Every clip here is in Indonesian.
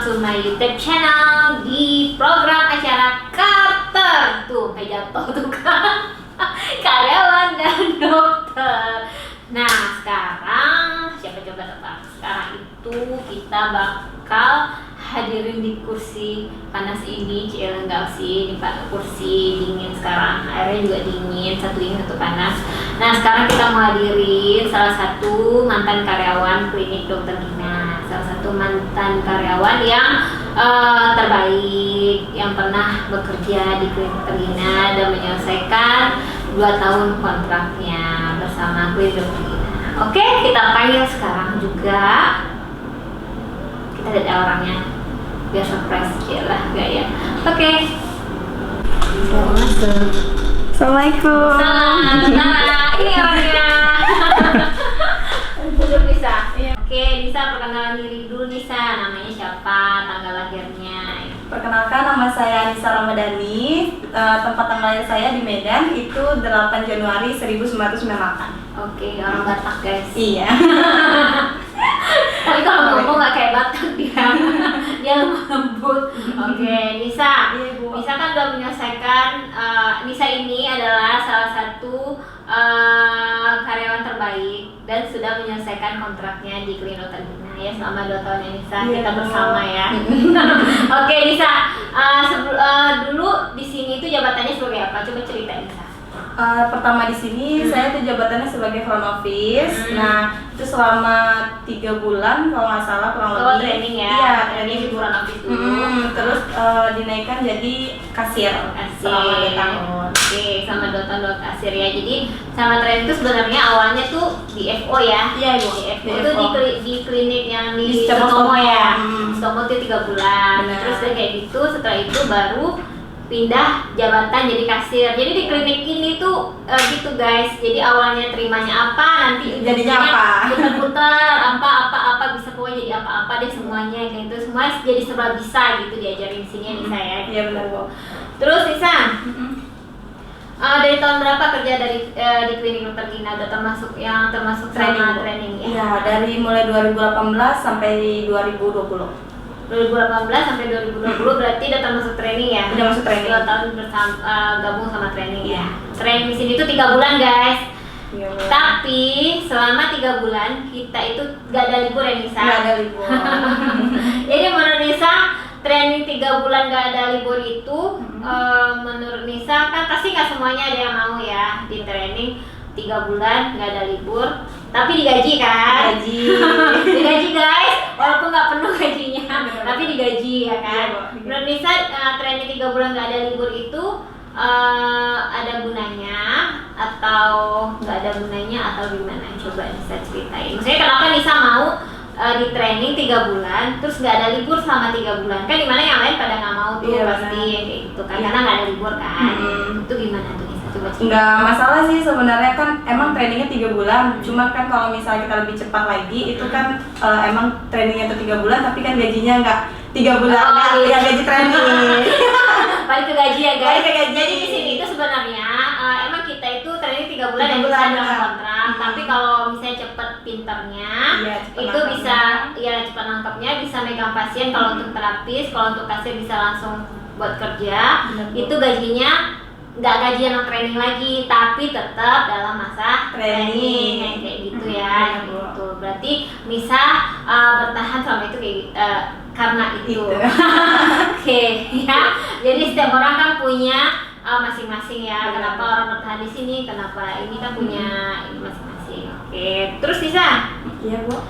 to my YouTube channel di program acara Carter. Tuh, kayak jatuh tuh kan. Karyawan dan dokter. Nah, sekarang siapa coba tebak? Sekarang itu kita bakal hadirin di kursi panas ini. Enggak sih, di kursi dingin sekarang. Airnya juga dingin, satu dingin satu panas. Nah, sekarang kita mau hadirin salah satu mantan karyawan klinik Dokter Gina. Salah satu mantan karyawan yang terbaik, yang pernah bekerja di klinik Dokter Gina dan menyelesaikan 2 tahun kontraknya bersama klinik Dokter Gina. Oke, kita panggil sekarang juga. Kita lihat orangnya, biar surprise aja lah, gak ya? Oke. Masuk. Assalamualaikum. Salam. Ini orangnya. Duduk Nisa. Oke, Nisa perkenalan diri dulu Nisa. Namanya siapa? Tanggal lahirnya. Perkenalkan, nama saya Nisa Ramadhani. Tempat tanggal lahir saya di Medan itu 8 Januari 1998. Oke, orang Batak guys. Iya. Tapi kalau ngomong nggak kayak Batak dia lemah lembut. Oke, Nisa. Iya, Bu. Nisa kan udah menyelesaikan. Nisa ini adalah salah satu karyawan terbaik dan sudah menyelesaikan kontraknya di klinik Dokter Gina ya selama 2 tahun ya Nisa. Iya, Kita Bu. bersama ya. Oke, Nisa. Dulu di sini itu jabatannya sebagai apa? Coba cerita Nisa. Pertama di sini saya tuh jabatannya sebagai front office. Nah, itu selama 3 bulan kalau nggak salah kurang lebih. Training ya? Iya, Training di front office dulu. Terus dinaikkan jadi kasir selama 2 tahun. Oke, sama 2 tahun buat kasir ya. Jadi sama training itu sebenarnya awalnya tuh di FO ya. Iya, Bu. Di FO Di itu FO. di klinik yang di Stomo Stomo ya. Hmm. Stomo itu 3 bulan. Benar. Terus kayak gitu, setelah itu baru pindah jabatan jadi kasir. Jadi di klinik ini tuh gitu guys. Jadi awalnya terimanya apa, nanti Jadinya ujungnya apa? putar-putar apa bisa pokoknya jadi apa-apa deh semuanya kayak gitu. Semua jadi serba bisa gitu diajarin di sini Nisa ya. Iya, benar, Bu. Terus Nisa, dari tahun berapa kerja di klinik Dokter Gina? Udah termasuk Training, Bu. training ya? Iya, dari mulai 2018 sampai 2020. 2018 sampai 2020 berarti udah termasuk training ya? Udah masuk training. 2 tahun gabung sama training ya. Iya. Training di sini tuh 3 bulan guys. Iya, Bu. Tapi selama 3 bulan kita itu gak ada libur ya Nisa? Nggak ada libur. Jadi menurut Nisa training 3 bulan gak ada libur itu menurut Nisa kan pasti gak semuanya ada yang mau ya di training 3 bulan gak ada libur tapi digaji kan? Gaji. Digaji guys, walaupun nggak penuh gajinya, tapi digaji ya kan? Iya, Bu. Menurut Nisa training 3 bulan nggak ada libur itu ada gunanya atau nggak ada gunanya atau gimana? Coba Nisa ceritain. Maksudnya kenapa Nisa mau di training 3 bulan terus nggak ada libur selama 3 bulan? Kan dimana yang lain pada nggak mau tuh Iya, pasti benar. kayak gitu kan? Iya. Karena nggak ada libur kan? Hmm. Itu gimana tuh Nisa? Coba ceritain. Nggak masalah sih sebenarnya, kan emang trainingnya 3 bulan. Cuma kan kalau misalnya kita lebih cepat lagi itu kan emang trainingnya tuh 3 bulan tapi kan gajinya nggak 3 bulan. Oh, Nggak, iya. yang gaji training. Balik ke gaji ya guys. Balik ke gaji. Jadi di sini itu sebenarnya emang kita itu training 3 bulan 3 yang bulan, bisa dalam benar. kontrak. Tapi kalau misalnya cepet pinternya, Iya, cepet itu nangkapnya. bisa ya cepat nangkapnya, bisa megang pasien. Kalau untuk terapis, kalau untuk kasir bisa langsung buat kerja. Benar, Bu. Itu gajinya nggak gaji anak training lagi, tapi tetap dalam masa training kayak gitu ya. Benar, Bu. Gitu. Berarti bisa bertahan selama itu kayak karena itu. Itu. Oke, ya. Jadi setiap orang kan punya masing-masing ya. Benar. Kenapa orang bertahan di sini? Kenapa ini kan punya ini masing-masing. Oke. Terus Nisa, Iya, Bu.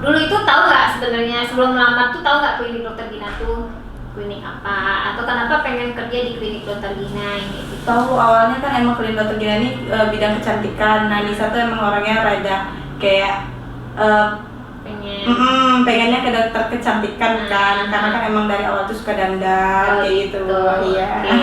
dulu itu tahu nggak sebenarnya sebelum melamar tuh tahu nggak klinik Dokter Gina tuh klinik apa? Atau kenapa pengen kerja di klinik Dokter Gina ini? Gitu. Tahu awalnya kan emang klinik Dokter Gina ini bidang kecantikan. Nah, Nisa tuh emang orangnya rada kayak pengennya ke dokter kecantikan kan, karena kan emang dari awal tuh suka dandan kayak gitu. Iya. Oke.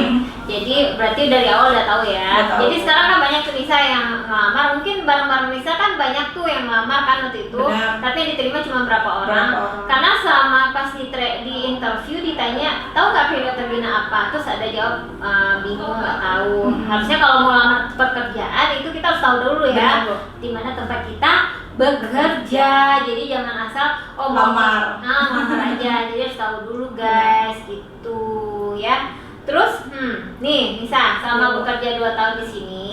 Jadi berarti dari awal udah tahu ya. Udah tahu. Jadi sekarang kan banyak tuh Nisa yang ngelamar, mungkin bareng-bareng Nisa kan banyak tuh yang ngelamar kan waktu itu. Benar. Tapi yang diterima cuma berapa orang. Berapa orang. Karena selama pas di interview ditanya, tahu nggak klinik Dokter Gina apa? Terus ada jawab bingung nggak tahu. Harusnya kalau mau lamar pekerjaan itu kita harus tahu dulu ya. Benar, Bu. Di mana tempat kita bekerja. Jadi jangan asal Lamar. lamar aja bekerja, jadi harus tahu dulu guys, gitu ya. Terus, nih Nisa, selama bekerja 2 tahun di sini,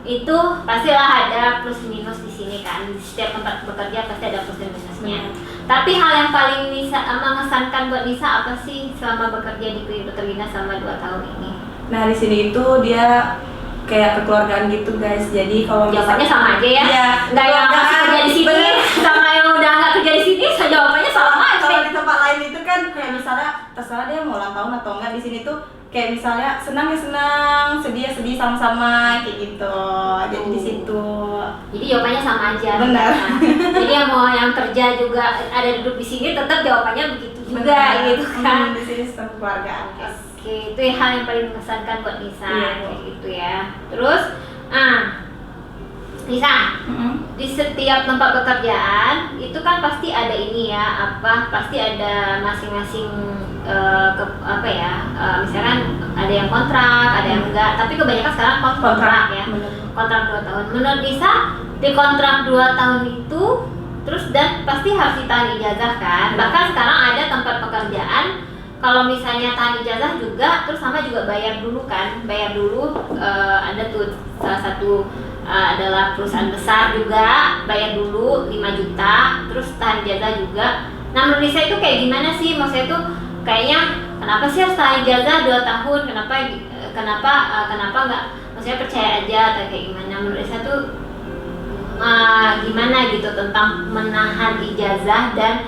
itu pastilah ada plus minus di sini kan. Di setiap tempat bekerja pasti ada plus dan minusnya. Tapi hal yang paling Nisa mengesankan buat Nisa apa sih selama bekerja di Klinik Dr. Gina selama 2 tahun ini? Nah di sini itu dia kayak kekeluargaan gitu guys. Jadi kalau Jawabannya sama aja ya? Iya. Nggak yang masih kerja di sini Bener. sama yang udah nggak kerja di sini, jawabannya sama aja. Kalau di tempat lain itu kan kayak misalnya terserah dia mau ulang tahun atau enggak, di sini tuh kayak misalnya senang ya senang, sedih ya sedih sama-sama kayak gitu. Jadi di situ. Jadi jawabannya sama aja. Benar. Jadi yang mau yang kerja juga ada duduk di sini tetap jawabannya begitu juga gitu kan. Di sini sistem keluargaan guys. Oke, itu hal yang paling mengesankan buat Nisa, Iya, kayak gitu ya. Terus, Nisa, di setiap tempat pekerjaan itu kan pasti ada ini ya, pasti ada masing-masing misalkan ada yang kontrak, ada yang enggak, tapi kebanyakan sekarang kontrak ya. Bener. Kontrak 2 tahun. Menurut Nisa, di kontrak 2 tahun itu terus dan pasti harus ditahan ijazah kan. Bahkan sekarang ada tempat pekerjaan kalau misalnya tahan ijazah juga, terus sama juga bayar dulu kan, ada tuh salah satu adalah perusahaan besar juga, bayar dulu 5 juta, terus tahan ijazah juga. Nah menurut Lisa itu kayak gimana sih, maksudnya tuh kayaknya kenapa sih harus tahan ijazah 2 tahun, kenapa nggak, maksudnya percaya aja atau kayak gimana? Menurut Lisa tuh gimana gitu tentang menahan ijazah dan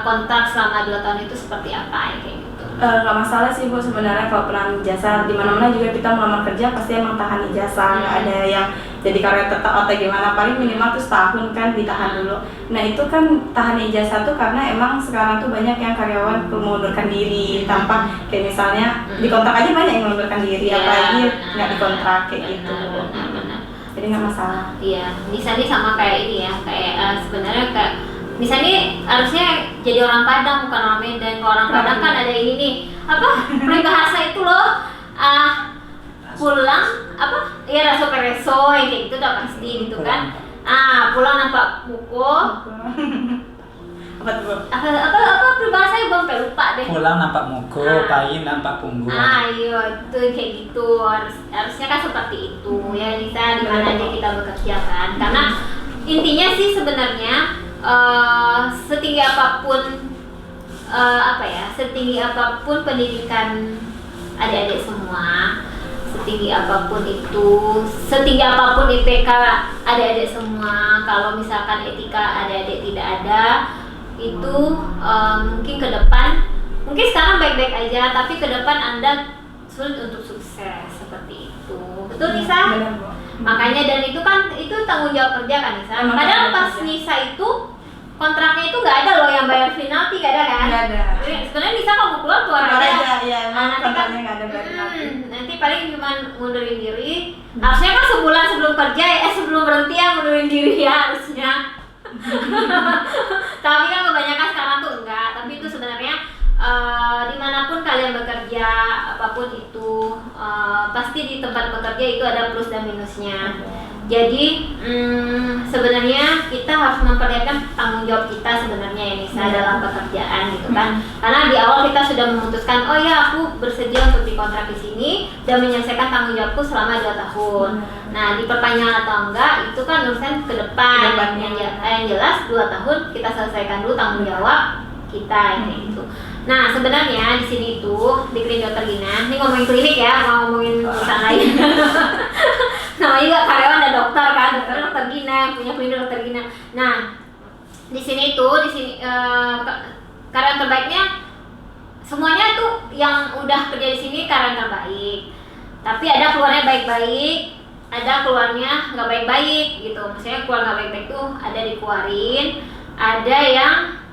kontrak selama 2 tahun itu seperti apa ya kayak gitu? Nggak masalah sih Bu sebenarnya kalau penahan ijazah. Di mana-mana juga kita melamar kerja pasti emang tahan ijazah, nggak ada yang jadi karya tetap atau gimana, paling minimal tuh setahun kan ditahan dulu. Nah itu kan tahan ijazah tuh karena emang sekarang tuh banyak yang karyawan mengundurkan diri tanpa kayak misalnya di kontrak aja banyak yang mengundurkan diri, apalagi nggak dikontrak kayak gitu. Jadi nggak masalah. Iya, misalnya sama kayak ini ya, kayak sebenarnya kayak misalnya harusnya jadi orang Padang bukan orang Medan. Kalau orang Padang kan ada ini nih, peribahasa itu loh, pulang ya reso pereso kayak gitu udah pasti gitu kan. Pulang nampak pukul. Apa tuh? Apa peribahasanya Bang, kayak lupa deh. Pulang nampak muka, payin nampak punggung. Iya, itu kayak gitu. Harusnya kan seperti itu ya Nisa, di mana aja kita bekerja kan. Karena intinya sih sebenarnya setinggi apapun pendidikan adik-adik semua, setinggi apapun IPK adik-adik semua, kalau misalkan etika adik-adik tidak ada, itu mungkin ke depan, mungkin sekarang baik-baik aja, tapi ke depan Anda sulit untuk sukses seperti itu. Betul Nisa? Benar, Bu. Makanya dan itu tanggung jawab kerja kan Nisa. Padahal pas Nisa itu kontraknya itu nggak ada loh yang bayar penalti, nggak ada kan? Nggak ada. Jadi sebenarnya Nisa kalau keluar aja. Ya emang Nanti kan kontraknya nggak ada bayar penalti. nanti paling cuma mundurin diri. Harusnya kan sebulan sebelum kerja sebelum berhenti ya mundurin diri ya harusnya. Tapi kan kebanyakan sekarang tuh enggak. Tapi itu sebenarnya dimanapun kalian bekerja, apapun itu, pasti di tempat bekerja itu ada plus dan minusnya. Jadi sebenarnya kita harus memperlihatkan tanggung jawab kita sebenarnya ya Nisa dalam pekerjaan gitu kan. Karena di awal kita sudah memutuskan, oh ya aku bersedia untuk dikontrak di sini dan menyelesaikan tanggung jawabku selama 2 tahun. Nah diperpanjang atau enggak itu kan urusan ke depan. Yang jelas 2 tahun kita selesaikan dulu tanggung jawab kita kayak gitu. Nah sebenarnya di sini tuh di Klinik Dr. Gina, ini ngomongin klinik ya, mau ngomongin urusan lain. Namanya juga karyawan dan dokter kan, dokter Gina yang punya klinik Dr. Gina. Nah di sini karyawan terbaiknya semuanya tuh yang udah kerja di sini karyawan terbaik. Tapi ada keluarnya baik-baik, ada keluarnya nggak baik-baik gitu. Maksudnya keluar nggak baik-baik tuh ada dikeluarin, ada yang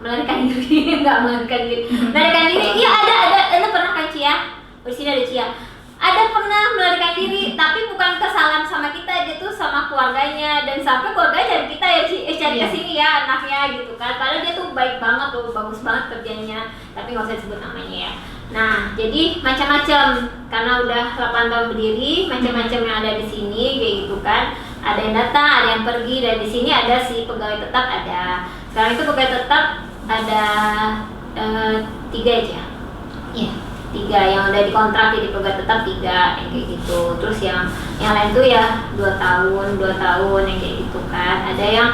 melarikan diri, nggak melarikan diri. Melarikan diri, iya ada pernah kan Cia? Di sini ada Cia. Ada pernah melarikan diri, tapi bukan kesalahan sama kita, dia tuh sama keluarganya dan sampai keluarganya cari kita ya cari kesini ya anaknya gitu kan. Padahal dia tuh baik banget tuh, bagus banget kerjanya, tapi nggak usah disebut namanya ya. Nah, jadi macam-macam karena udah 8 tahun berdiri, macam-macam yang ada di sini kayak gitu kan. Ada yang datang, ada yang pergi, dan di sini ada si pegawai tetap ada. Sekarang itu pegawai tetap ada 3 aja. Iya, 3 yang udah dikontrak jadi pegawai tetap 3 yang kayak gitu. Terus yang lain tuh ya 2 tahun yang kayak gitu kan. Ada yang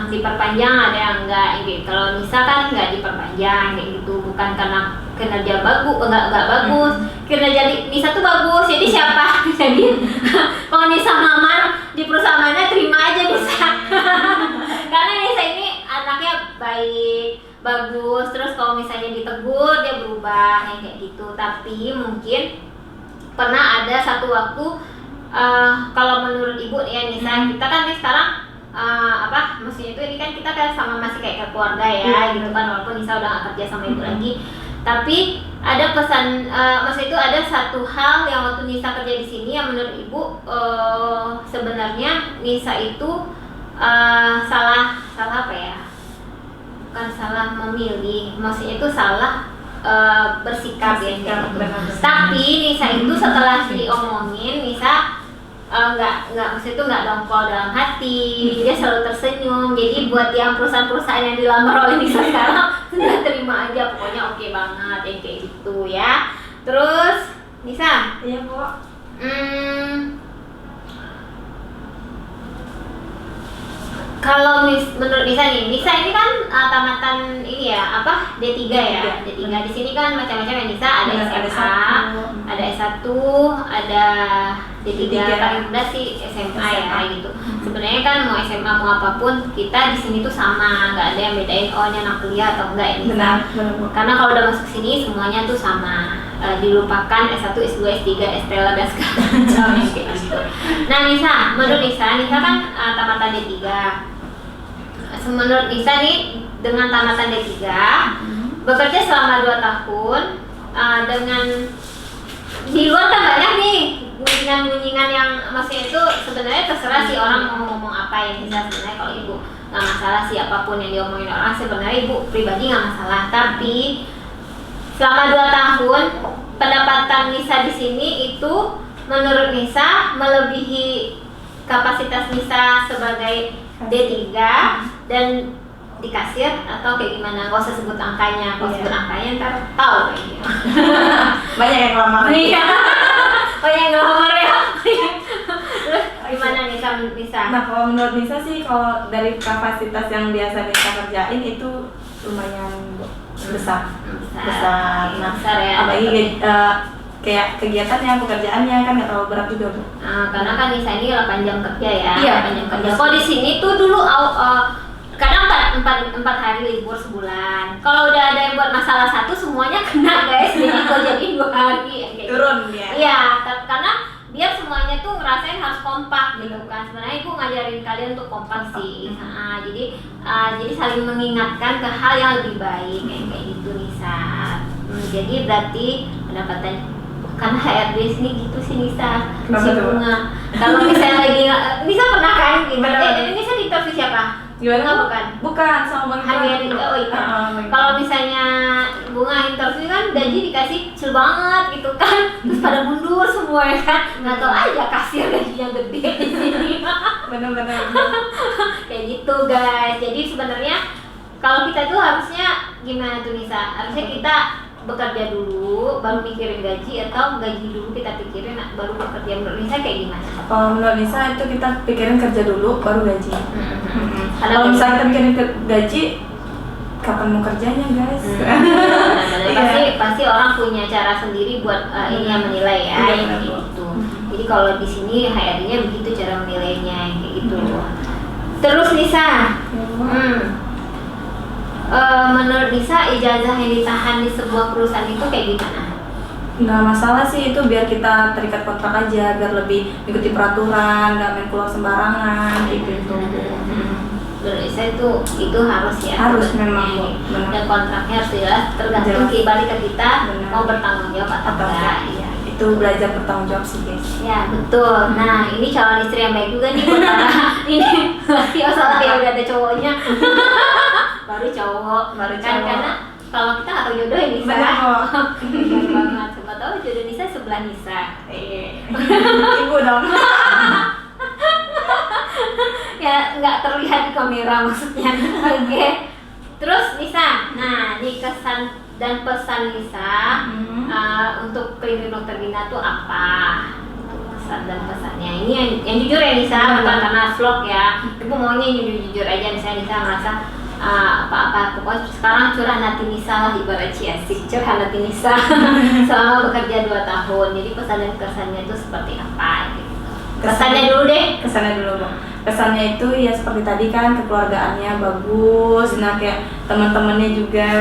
diperpanjang, ada yang enggak gitu. Kalau Nisa kan enggak diperpanjang kayak gitu, bukan karena kinerja bagus, enggak bagus. Kinerja Nisa tuh bagus. Jadi siapa? Jadi kalau Nisa ngelamar di perusahaan mana terima aja Nisa. Karena Nisa ini anaknya baik, bagus. Terus kalau misalnya ditegur dia berubah yang kayak gitu. Tapi mungkin pernah ada satu waktu kalau menurut ibu ya Nisa, kita kan nih sekarang maksudnya itu ini kan kita kan sama masih kayak keluarga ya gitu kan, walaupun Nisa udah gak kerja sama ibu lagi, tapi ada pesan maksudnya itu ada satu hal yang waktu Nisa kerja di sini yang menurut ibu sebenarnya Nisa itu salah apa ya, bukan salah memilih, maksudnya itu salah bersikap ya gitu. Tapi Nisa itu setelah diomongin Nisa maksud itu nggak dongkol dalam hati, dia selalu tersenyum. Jadi buat yang perusahaan-perusahaan yang dilamar oleh Nisa sekarang sudah terima aja, pokoknya oke banget yang kayak gitu ya. Terus Nisa, Iya Bu. Kalau menurut Nisa nih, Nisa ini kan tamatan ini ya D3 ya. D3 di sini kan macam-macam ya Nisa, ada SMA, ada S1, ada D3 paling rendah sih SMA ya gitu. Sebenarnya kan mau SMA mau apapun kita di sini tuh sama, nggak ada yang bedain oh ini anak kuliah atau enggak ya Nisa. Benar. Karena kalau udah masuk sini semuanya tuh sama. Dilupakan S1, S2, S3, Estella dan segala macam kayak gitu. Nah Nisa, menurut Nisa kan tamatan D3. Menurut Nisa nih dengan tamatan D3 bekerja selama 2 tahun dengan di luar kan banyak nih gunjingan yang maksudnya itu sebenarnya terserah sih orang mau ngomong apa ya Nisa, sebenarnya kalau ibu nggak masalah sih apapun yang diomongin orang, sebenarnya ibu pribadi nggak masalah. Tapi selama 2 tahun pendapatan Nisa di sini itu menurut Nisa melebihi kapasitas Nisa sebagai D3 dan di kasir atau kayak gimana, nggak usah sebut angkanya, kalau sebut angkanya ntar tahu kayaknya. Banyak yang lamar. Iya. Banyak yang ngelamar ya. Terus gimana Nisa? Nah kalau menurut Nisa sih, kalau dari kapasitas yang biasa Nisa kerjain itu lumayan besar. Nah, besar ya. apalagi kayak kegiatannya, pekerjaannya kan nggak terlalu berat juga Bu. Karena kan Nisa ini 8 jam kerja ya. Iya. 8 jam kerja. Kalau di sini tuh dulu kadang 4 hari libur sebulan. Kalau udah ada yang buat masalah satu semuanya kena guys. Jadi kalau jadi 2 hari kayak Turun ya. Iya, karena biar semuanya tuh ngerasain harus kompak gitu kan. Sebenarnya ibu ngajarin kalian untuk kompak sih. Jadi saling mengingatkan ke hal yang lebih baik kayak gitu Nisa. Jadi berarti pendapatan karena HRD sini gitu sih Nisa, si Bunga. Kalau misalnya lagi Nisa pernah kan gitu. Nisa di interview siapa? Gimana? Bukan sama Bang HRD. Oh iya. Kalau misalnya Bunga interview kan gaji dikasih kecil banget gitu kan, terus pada mundur semua ya kan. Nggak tahu aja kasir gajinya gede di sini. Benar-benar. Kayak gitu guys. Jadi sebenarnya kalau kita tuh harusnya gimana tuh Nisa? Harusnya kita bekerja dulu baru mikirin gaji, atau gaji dulu kita pikirin baru bekerja? Menurut Nisa kayak gimana? Kalau menurut Nisa itu kita pikirin kerja dulu baru gaji. Kalau misalnya kita pikirin gaji, kapan mau kerjanya guys? Pasti orang punya cara sendiri buat ini yang menilai ya, yang kayak gitu. Jadi kalau di sini HRD-nya begitu cara menilainya kayak gitu. Terus Nisa, menurut Nisa ijazah yang ditahan di sebuah perusahaan itu kayak gimana? Nggak masalah sih, itu biar kita terikat kontrak aja, biar lebih mengikuti peraturan, nggak main keluar sembarangan gitu. Menurut Nisa itu harus ya, harus memang Bu. Dan kontraknya harus jelas, tergantung balik ke kita mau bertanggung jawab atau enggak. Iya. Itu belajar bertanggung jawab sih guys. Ya betul. Nah ini calon istri yang baik juga nih buat ini laki salah ya udah ada cowoknya. baru cowok kan, karena kalau kita nggak tahu jodoh ya Nisa. Benar banget. Siapa tahu jodoh Nisa sebelah Nisa. Ibu dong. Ya nggak terlihat di kamera maksudnya. Oke. jadi kesan dan pesan Nisa untuk klinik dokter Gina tuh apa? Kesan dan pesannya. Ini yang jujur ya Nisa, bukan karena vlog ya. Ibu maunya jujur aja, misalnya Nisa merasa apa-apa, pokoknya sekarang curhat hati Nisa lah, ibarat ciasik curhat hati Nisa selama bekerja 2 tahun. Jadi pesan dan kesannya itu seperti apa gitu. Kesannya dulu deh. Kesannya dulu Bang. Kesannya itu ya seperti tadi kan, kekeluargaannya bagus. Nah kayak teman-temannya juga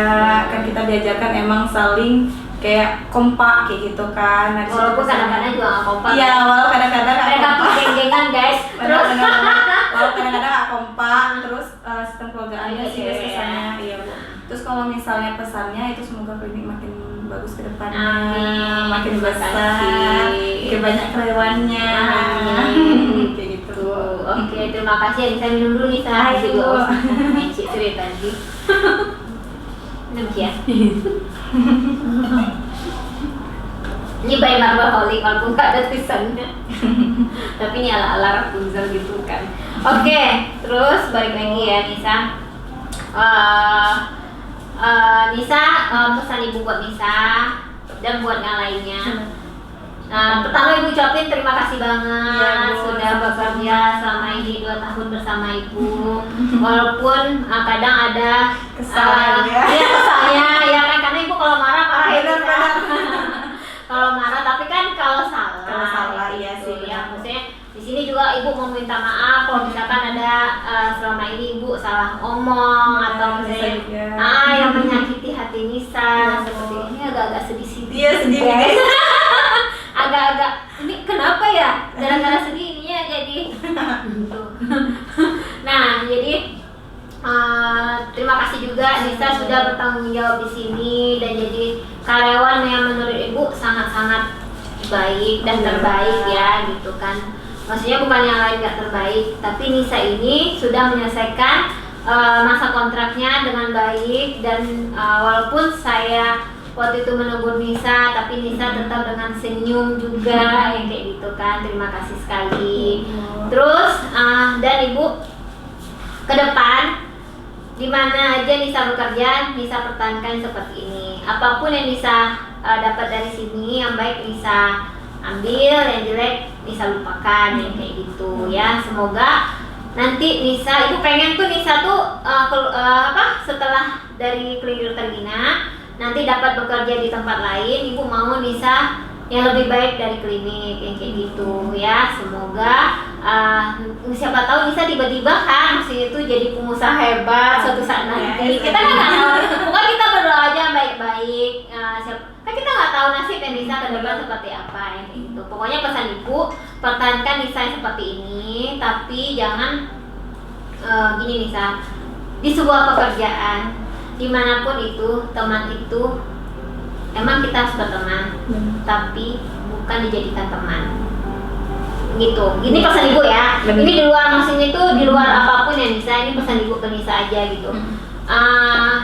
kan kita diajarkan emang saling kayak kompak kayak gitu kan. Nah, Walaupun kadang-kadang juga nggak kompak. Iya, walau kadang-kadang nggak mereka tuh kompak. geng-gengan guys. Terus Walau kadang-kadang nggak kompak, terus sistem keluargaannya sih guys Iya. kesannya. Iya betul. Terus kalau misalnya pesannya itu semoga klinik makin bagus ke depannya, Amin. makin Terima besar, kasih. makin banyak karyawannya. Amin. Kayak gitu. Tuh, oke, terima kasih ya Nisa, minum dulu Nisa. Ayo. Juga ngecik cerita tadi. Minum ya. Ini by Marble walaupun nggak ada tulisannya. Tapi ini ala-ala Rapunzel gitu kan. Oke, terus balik lagi ya Nisa. Nisa, pesan ibu buat Nisa dan buat yang lainnya. Pertama ibu ucapin terima kasih banget Iya, Bu. sudah bekerja selama ini 2 tahun bersama ibu. Walaupun kadang ada Kesalahan ya. iya, kesalnya ya kan, karena ibu kalau marah ya Benar, Nisa. benar. Kalau marah, tapi kan kalau salah iya gitu sih, ya. benar. Maksudnya di sini juga ibu mau minta maaf kalau misalkan ada selama ini ibu salah ngomong atau Bisa misalnya juga. yang menyakiti hati Nisa. Iya, Seperti Bu. ini agak-agak sedih-sedih. Iya, sedih, guys. Agak-agak ini kenapa ya? Gara-gara sedih ininya jadi gitu. Nah, jadi terima kasih juga Nisa sudah bertanggung jawab di sini dan jadi karyawan yang menurut ibu sangat-sangat baik dan terbaik ya gitu kan. Maksudnya bukan yang lain nggak terbaik, tapi Nisa ini sudah menyelesaikan masa kontraknya dengan baik dan walaupun saya waktu itu menegur Nisa, tapi Nisa tetap dengan senyum juga yang kayak gitu kan. Terima kasih sekali. Terus dan ibu ke depan di mana aja Nisa bekerja, Nisa pertahankan seperti ini. Apapun yang Nisa dapat dari sini, yang baik Nisa ambil, yang jelek Nisa lupakan, yang kayak gitu ya. Semoga nanti Nisa, ibu pengen tuh Nisa tuh setelah dari klinik dokter Gina nanti dapat bekerja di tempat lain. Ibu mau Nisa yang lebih baik dari klinik yang kayak gitu ya. Semoga siapa tahu Nisa tiba-tiba kan maksudnya itu jadi pengusaha hebat suatu saat nanti. Kita kan nggak tahu. Pokoknya kita berdoa aja baik-baik. Kan kita nggak tahu nasib yang Nisa ke depan seperti apa yang kayak gitu. Pokoknya pesan ibu, pertahankan Nisa yang seperti ini, tapi jangan gini Nisa, di sebuah pekerjaan dimanapun itu, teman itu emang kita harus berteman, tapi bukan dijadikan teman gitu. Ini pesan ibu ya. Bener. Ini di luar, maksudnya itu di luar apapun ya Nisa. Ini pesan ibu ke Nisa aja gitu.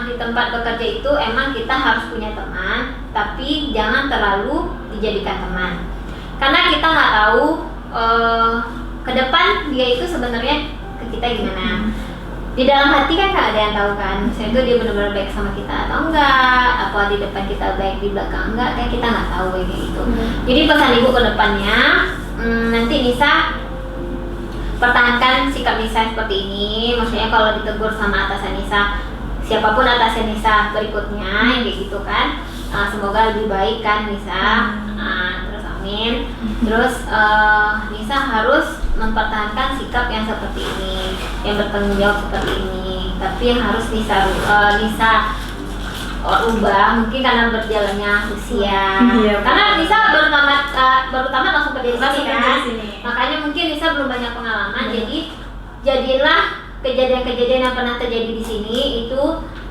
Di tempat bekerja itu emang kita harus punya teman, tapi jangan terlalu dijadikan teman, karena kita nggak tahu ke depan dia itu sebenarnya ke kita gimana. Di dalam hati kan nggak ada yang tahu kan, misalnya itu dia benar-benar baik sama kita atau enggak, apa di depan kita baik, di belakang enggak, kayak kita nggak tahu kayak gitu. Jadi pesan ibu ke depannya, nanti Nisa pertahankan sikap Nisa seperti ini. Maksudnya kalau ditegur sama atasan Nisa, siapapun atasan Nisa berikutnya yang kayak gitu kan, semoga lebih baik kan Nisa. Terus amin. Terus Nisa harus mempertahankan sikap yang seperti ini, yang bertanggung jawab seperti ini. Tapi yang harus Nisa ubah mungkin karena berjalannya usia. Iya. Karena Nisa baru tamat langsung kerja di sini kan. di sini. Makanya mungkin Nisa belum banyak pengalaman. Jadi jadilah kejadian-kejadian yang pernah terjadi di sini itu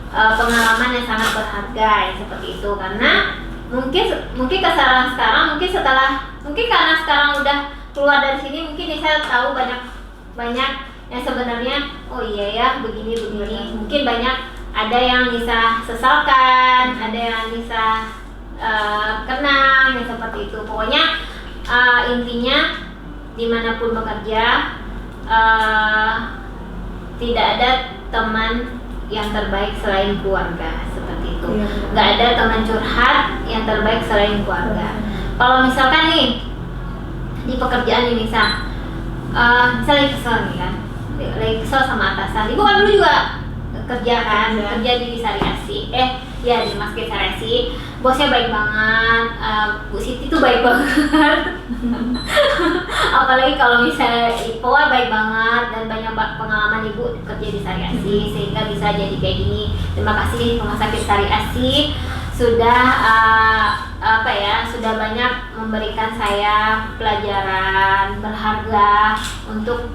pengalaman yang sangat berharga yang seperti itu. Karena mungkin kesalahan sekarang, mungkin karena sekarang udah keluar dari sini, mungkin Nisa tahu banyak yang sebenarnya oh iya ya begini. Mungkin banyak ada yang Nisa sesalkan, ada yang Nisa kenang yang seperti itu. Pokoknya intinya dimanapun bekerja tidak ada teman yang terbaik selain keluarga. seperti itu. Iya. Nggak ada teman curhat yang terbaik selain keluarga. Kalau misalkan nih di pekerjaan ini misalnya kesel nih kan, lagi kesel sama atasan. Ibu kan dulu juga kerja di Sariasi, di Masjid Sariasi. Bosnya baik banget, Bu Siti tuh baik banget. Apalagi kalau misalnya Ipo baik banget dan banyak pengalaman Ibu kerja di Sariasi sehingga bisa jadi kayak gini. Terima kasih Rumah Sakit Sariasi sudah sudah banyak memberikan saya pelajaran berharga untuk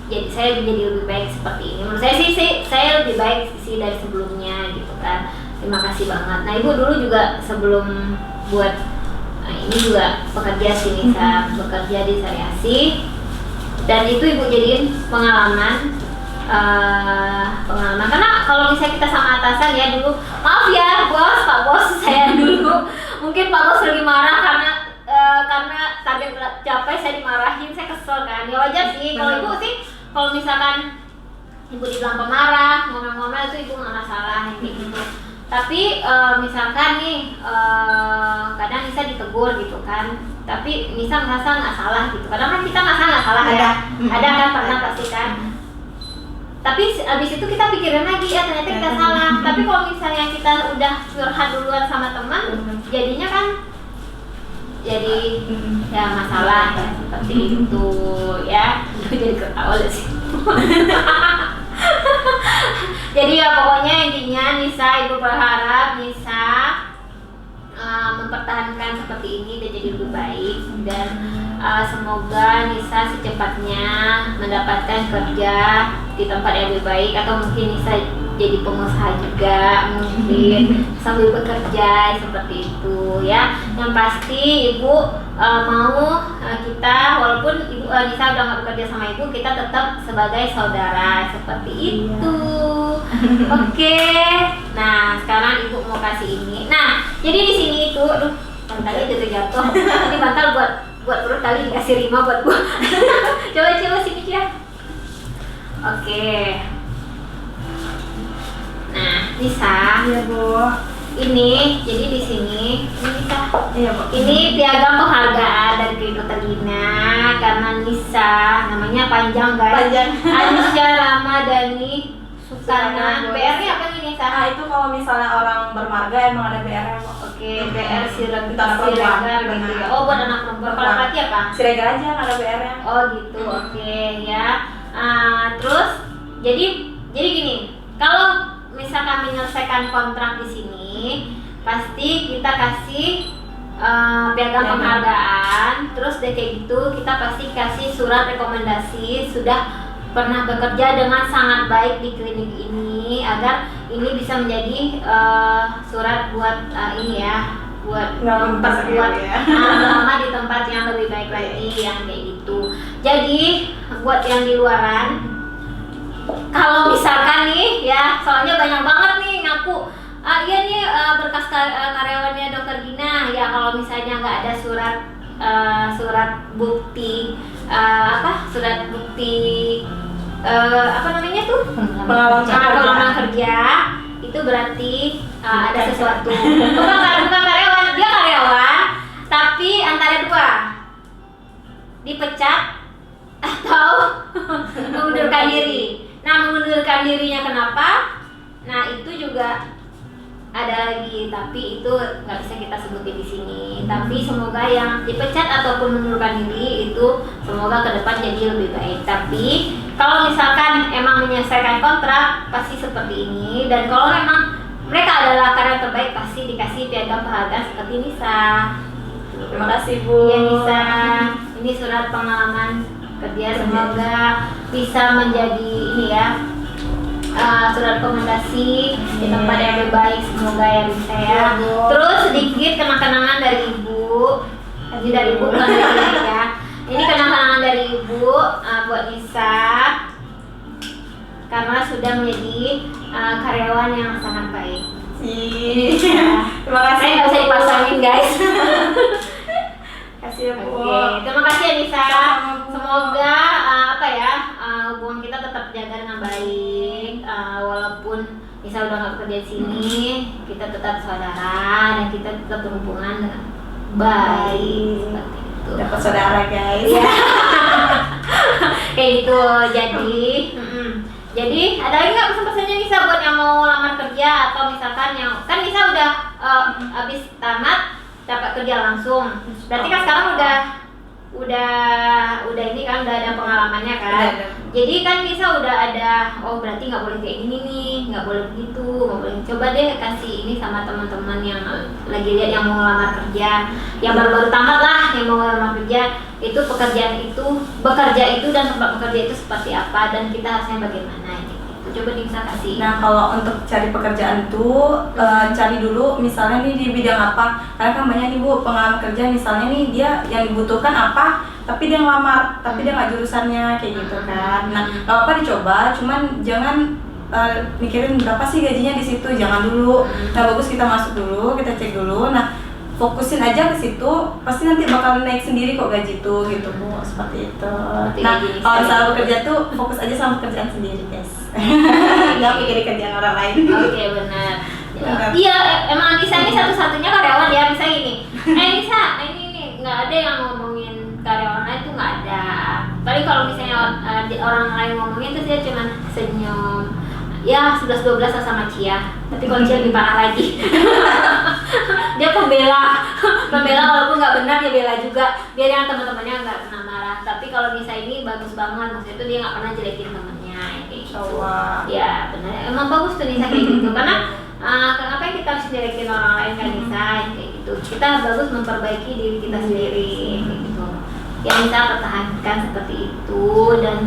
jadi saya menjadi lebih baik seperti ini. Menurut saya sih saya lebih baik sih dari sebelumnya gitu kan. Terima kasih banget. Nah Ibu dulu juga sebelum buat ini juga bekerja sini, saya bekerja di Sariasi dan itu Ibu jadiin pengalaman karena kalau misalnya kita sama atasan ya dulu, maaf ya bos, Pak Bos, saya dulu mungkin Pak Bos lebih marah karena target capai saya dimarahin, saya kesel kan. Ya wajar sih kalau Ibu sih, kalau misalkan Ibu dibilang pemarah, ngomel-ngomel itu Ibu nggak masalah kayak gitu. Tapi misalkan nih kadang Nisa ditegur gitu kan, tapi Nisa merasa nggak salah gitu. Kadang kan kita nggak salah ya, ada kan pernah pasti kan. Tapi abis itu kita pikirin lagi ya ternyata kita salah. Tapi kalau misalnya kita udah curhat duluan sama teman, jadinya kan jadi ya masalah ya seperti itu ya. Jadi ketawa sih. Jadi ya pokoknya intinya Nisa, Ibu berharap Nisa mempertahankan seperti ini dan jadi lebih baik dan semoga Nisa secepatnya mendapatkan kerja di tempat yang lebih baik atau mungkin Nisa jadi pengusaha juga mungkin sambil bekerja seperti itu ya. Yang pasti Ibu mau kita walaupun Nisa udah nggak bekerja sama Ibu, kita tetap sebagai saudara seperti itu. Oke. Nah sekarang Ibu mau kasih ini. Nah jadi di sini itu, bantalnya jatuh. Ini bantal buat perut kali dikasih Rima buat gua. coba sini ya. Oke. Nah, Nisa. Iya Bu. Ini jadi di sini Nisa. Iya Bu. Ini piagam penghargaan dari Dokter Gina karena Nisa, namanya panjang guys. Panjang. Anisha Ramadhani Sukarna. BR-nya apa nih Nisa? Nah itu kalau misalnya orang bermarga emang ada BR-nya Bu. Oke, BR Siregar Siregar, gitu ya. Oh, buat anak perempuan. Kalau laki apa? Siregar aja nggak ada BR-nya. Oh gitu, oke ya. Terus jadi gini, kalau misalkan menyelesaikan kontrak di sini, pasti kita kasih piagam penghargaan. Terus deh kayak gitu, kita pasti kasih surat rekomendasi sudah pernah bekerja dengan sangat baik di klinik ini agar ini bisa menjadi surat buat ini ya, buat memperkuat lama di tempat yang lebih baik lagi yang kayak gitu. Jadi buat yang di luaran, kalau misalkan nih ya, soalnya banyak banget nih ngaku iya nih berkas karyawannya Dokter Gina ya, kalau misalnya nggak ada surat bukti surat bukti apa namanya tuh pengalaman kerja, itu berarti ada sesuatu. Bukan karyawan, dia karyawan tapi antara dua, dipecat atau mengundurkan diri. Nah, mengundurkan dirinya kenapa? Nah, itu juga ada lagi, tapi itu nggak bisa kita sebutin di sini. Tapi semoga yang dipecat ataupun mengundurkan diri itu semoga ke depan jadi lebih baik. Tapi kalau misalkan emang menyelesaikan kontrak pasti seperti ini, dan kalau memang mereka adalah karyawan terbaik pasti dikasih piagam penghargaan seperti Nisa. Terima kasih Bu. Iya Nisa, ini surat pengalaman kerja, semoga bisa menjadi ini ya, surat rekomendasi di tempat yang lebih baik, semoga ya Nisa ya. Terus sedikit kenang-kenangan dari Ibu, dari Ibu bukan dari saya ya. Ini kenang-kenangan dari Ibu buat Nisa karena sudah menjadi karyawan yang sangat baik. Terima kasih. Saya nggak bisa dipasangin guys. Kasih ya Bu. Oke, terima kasih ya Nisa. Sama, Bu. Semoga hubungan kita tetap terjaga dengan baik, walaupun Nisa udah nggak bekerja di sini, kita tetap saudara dan kita tetap berhubungan dengan baik seperti itu. Dapat saudara guys. Iya. Kayak gitu. Jadi ada lagi nggak pesan-pesannya Nisa buat yang mau lamar kerja atau misalkan yang kan Nisa udah habis tamat dapat kerja langsung. Berarti kan sekarang udah ini kan udah ada pengalamannya kan. Udah. Jadi kan Nisa udah ada, oh berarti nggak boleh kayak gini nih, nggak boleh begitu, nggak boleh. Coba deh kasih ini sama teman-teman yang lagi lihat yang mau ngelamar kerja, yang baru-baru tamat lah, yang mau ngelamar kerja, itu bekerja itu dan tempat bekerja itu seperti apa dan kita harusnya bagaimana gitu. Coba Nisa kasih. Nah kalau untuk cari pekerjaan tuh cari dulu misalnya nih di bidang apa, karena kan banyak nih Bu pengalaman kerja misalnya nih dia yang dibutuhkan apa tapi dia ngelamar tapi dia nggak jurusannya kayak gitu kan. Nah nggak apa dicoba, cuman jangan mikirin berapa sih gajinya di situ, jangan dulu. Nah bagus kita masuk dulu, kita cek dulu. Nah fokusin aja ke situ, pasti nanti bakal naik sendiri kok gaji tuh gitu Bu, seperti itu. Nah kalau misalnya bekerja tuh fokus aja sama pekerjaan sendiri guys. Nggak pikirin kerjaan orang lain. Oke, benar. Iya, emang Nisa ini satu-satunya karyawan ya, bisa gini. Nisa, ini nggak ada yang ngomongin karyawan lain tuh nggak ada. Paling kalau misalnya orang lain ngomongin tuh dia cuma senyum. Ya 11-12 sama Cia. Tapi kalau Cia lebih parah lagi. Dia pembela walaupun nggak benar dia bela juga. Biar yang teman-temannya nggak pernah marah. Tapi kalau Nisa ini bagus banget, maksudnya itu dia nggak pernah jelekin temennya kayak gitu. Ya benar, emang bagus tuh Nisa kayak gitu. Karena kenapa kita harus jelekin orang lain kan Nisa kayak gitu. Kita bagus memperbaiki diri kita sendiri kayak gitu. Ya Nisa pertahankan seperti itu dan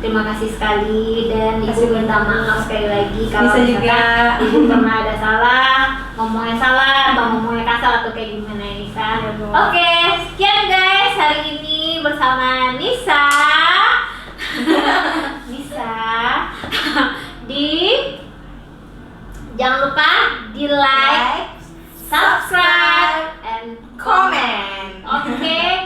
terima kasih sekali dan Ibu minta maaf sekali lagi kalau Nisa juga Ibu pernah ada salah, ngomongnya salah atau ngomongnya kasar atau kayak gimana ya Nisa. Oke, sekian guys hari ini bersama Nisa. Jangan lupa di like, subscribe, and comment. Oke.